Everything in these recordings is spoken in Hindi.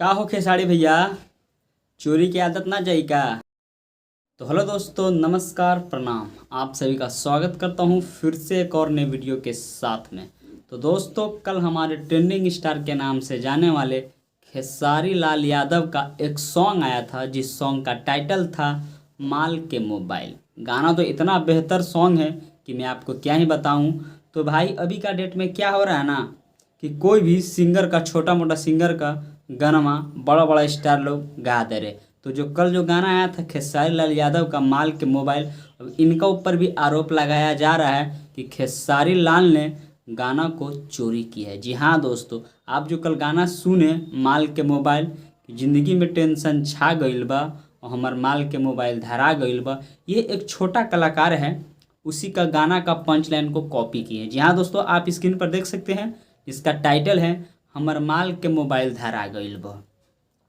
का हो खेसारी भैया, चोरी की आदत ना जाई का। तो हेलो दोस्तों, नमस्कार, प्रणाम। आप सभी का स्वागत करता हूं फिर से एक और नए वीडियो के साथ में। तो दोस्तों, कल हमारे ट्रेंडिंग स्टार के नाम से जाने वाले खेसारी लाल यादव का एक सॉन्ग आया था, जिस सॉन्ग का टाइटल था माल के मोबाइल। गाना तो इतना बेहतर सॉन्ग है कि मैं आपको क्या ही बताऊं। तो भाई, अभी का डेट में क्या हो रहा है ना कि कोई भी सिंगर का, छोटा मोटा सिंगर का गाना बड़ा बड़ा स्टार लोग गा दे रहे। तो जो कल जो गाना आया था खेसारी लाल यादव का माल के मोबाइल, अब इनका ऊपर भी आरोप लगाया जा रहा है कि खेसारी लाल ने गाना को चोरी की है। जी हाँ दोस्तों, आप जो कल गाना सुने माल के मोबाइल, जिंदगी में टेंशन छा गईल बा और हमार माल के मोबाइल धरा गईल बा, ये एक छोटा कलाकार है, उसी का गाना का पंच लाइन को कॉपी किए। जी हाँ दोस्तों, आप स्क्रीन पर देख सकते हैं, इसका टाइटल है हमर माल के मोबाइल धरा गईल बा,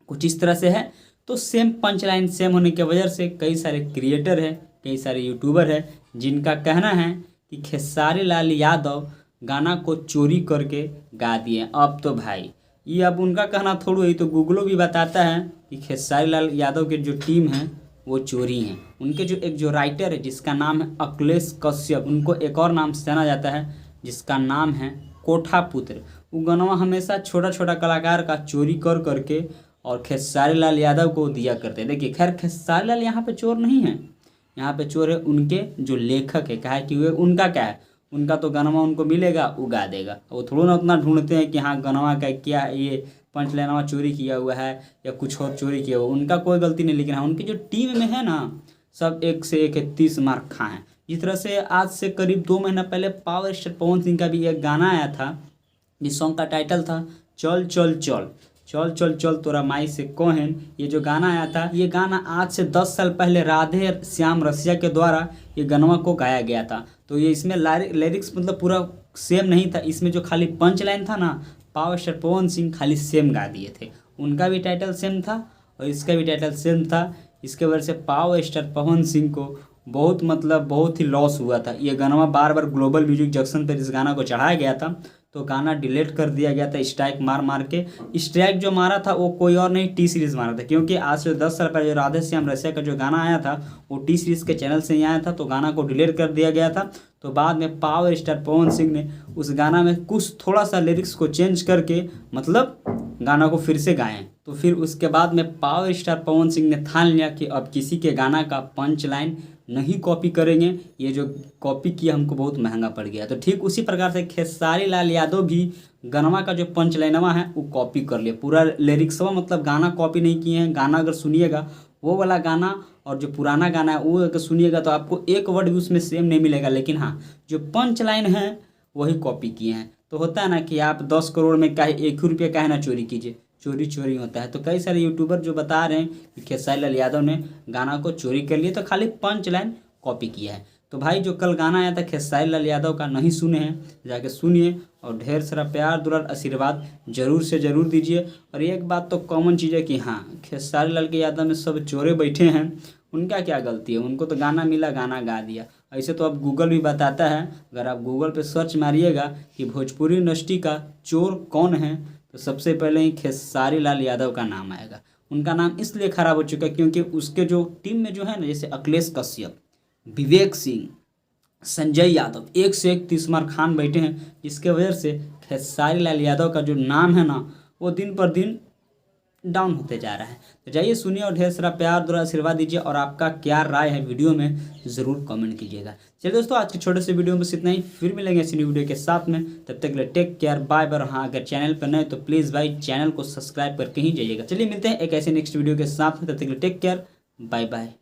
कुछ इस तरह से है। तो सेम पंच लाइन सेम होने की वजह से कई सारे क्रिएटर हैं, कई सारे यूट्यूबर हैं, जिनका कहना है कि खेसारी लाल यादव गाना को चोरी करके गा दिए। अब तो भाई, ये अब उनका कहना थोड़ा ही, तो गूगलो भी बताता है कि खेसारी लाल यादव के जो टीम है वो चोरी हैं। उनके जो एक जो राइटर है जिसका नाम है अखिलेश कश्यप, उनको एक और नाम से जाना जाता है जिसका नाम है कोठा पुत्र। वो गनवा हमेशा छोटा छोटा कलाकार का चोरी कर करके और खेसारी लाल यादव को दिया करते हैं। देखिए, खैर खेसारी लाल यहाँ पे चोर नहीं है, यहाँ पे चोर है उनके जो लेखक है। कहा है कि वे उनका क्या है, उनका तो गनवा उनको मिलेगा, वो गा देगा। वो थोड़ा ना उतना ढूंढते हैं कि हाँ गनवा का क्या है, ये पंच लाइनवा चोरी किया हुआ है या कुछ और चोरी किया हुआ। उनका कोई गलती नहीं, लेकिन हाँ उनकी जो टीम में है ना, सब एक से एक 30 मार्क खाए हैं। जिस तरह से आज से करीब 2 महीना पहले पावर स्टार पवन सिंह का भी एक गाना आया था, जिस सॉन्ग का टाइटल था चल चल चल चल चल चल तोरा माई से कोहन। ये जो गाना आया था, ये गाना आज से 10 साल पहले राधे श्याम रसिया के द्वारा ये गाना को गाया गया था। तो ये इसमें लिरिक्स मतलब पूरा सेम नहीं था, इसमें जो खाली पंच लाइन था ना, पावर स्टार पवन सिंह खाली सेम गा दिए थे। उनका भी टाइटल सेम था और इसका भी टाइटल सेम था। इसके वजह से पावर स्टार पवन सिंह को बहुत ही लॉस हुआ था। ये गाना बार बार ग्लोबल म्यूजिक जंक्शन पर इस गाना को चढ़ाया गया था, तो गाना डिलीट कर दिया गया था स्ट्राइक मार मार के। स्ट्राइक जो मारा था वो कोई और नहीं, टी सीरीज़ मारा था, क्योंकि आज से 10 साल पहले जो राधे श्याम रसिया का जो गाना आया था वो टी सीरीज़ के चैनल से ही आया था, तो गाना को डिलीट कर दिया गया था। तो बाद में पावर स्टार पवन सिंह ने उस गाना में कुछ थोड़ा सा लिरिक्स को चेंज करके मतलब गाना को फिर से गाएं। तो फिर उसके बाद में पावर स्टार पवन सिंह ने ठान लिया कि अब किसी के गाना का पंच लाइन नहीं कॉपी करेंगे, ये जो कॉपी किया हमको बहुत महंगा पड़ गया। तो ठीक उसी प्रकार से खेसारी लाल यादव भी गनवा का जो पंच लाइनवा है वो कॉपी कर लिया, पूरा लिरिक्सवा, मतलब गाना कॉपी नहीं किए हैं। गाना अगर सुनिएगा वो वाला गाना और जो पुराना गाना है वो अगर सुनिएगा तो आपको एक वर्ड भी उसमें सेम नहीं मिलेगा, लेकिन हाँ जो पंच लाइन है वही कॉपी किए हैं। तो होता है ना कि आप 10 करोड़ में काहे 1 रुपया काहे ना चोरी कीजिए, चोरी चोरी होता है। तो कई सारे यूट्यूबर जो बता रहे हैं कि खेसारी लाल यादव ने गाना को चोरी कर लिया, तो खाली पंच लाइन कॉपी किया है। तो भाई, जो कल गाना आया था खेसारी लाल यादव का, नहीं सुने हैं जाके सुनिए और ढेर सारा प्यार दुलार आशीर्वाद जरूर से ज़रूर दीजिए। और एक बात तो कॉमन चीज़ है कि हाँ खेसारी लाल के यादव में सब चोरे बैठे हैं, उनका क्या गलती है, उनको तो गाना मिला, गाना गा दिया। ऐसे तो अब गूगल भी बताता है, अगर आप गूगल पे सर्च मारिएगा कि भोजपुरी इंडस्ट्री का चोर कौन है, तो सबसे पहले ही खेसारी लाल यादव का नाम आएगा। उनका नाम इसलिए खराब हो चुका है क्योंकि उसके जो टीम में जो है ना, जैसे अखिलेश कश्यप, विवेक सिंह, संजय यादव, एक से एक 30 मार खान बैठे हैं, जिसके वजह से खेसारी लाल यादव का जो नाम है ना वो दिन पर दिन डाउन होते जा रहा है। तो जाइए सुनिए और ढेर सारा प्यार द्वारा आशीर्वाद दीजिए, और आपका क्या राय है वीडियो में ज़रूर कमेंट कीजिएगा। चलिए दोस्तों, आज के छोटे से वीडियो में बस इतना ही, फिर मिलेंगे इसी न्यू वीडियो के साथ में। तब तक के लिए टेक केयर, बाय बाय। हाँ, अगर चैनल पर नए तो प्लीज़ भाई चैनल को सब्सक्राइब करके ही जाइएगा। चलिए मिलते हैं एक ऐसे नेक्स्ट वीडियो के साथ में, तब तक के लिए टेक केयर, बाय बाय।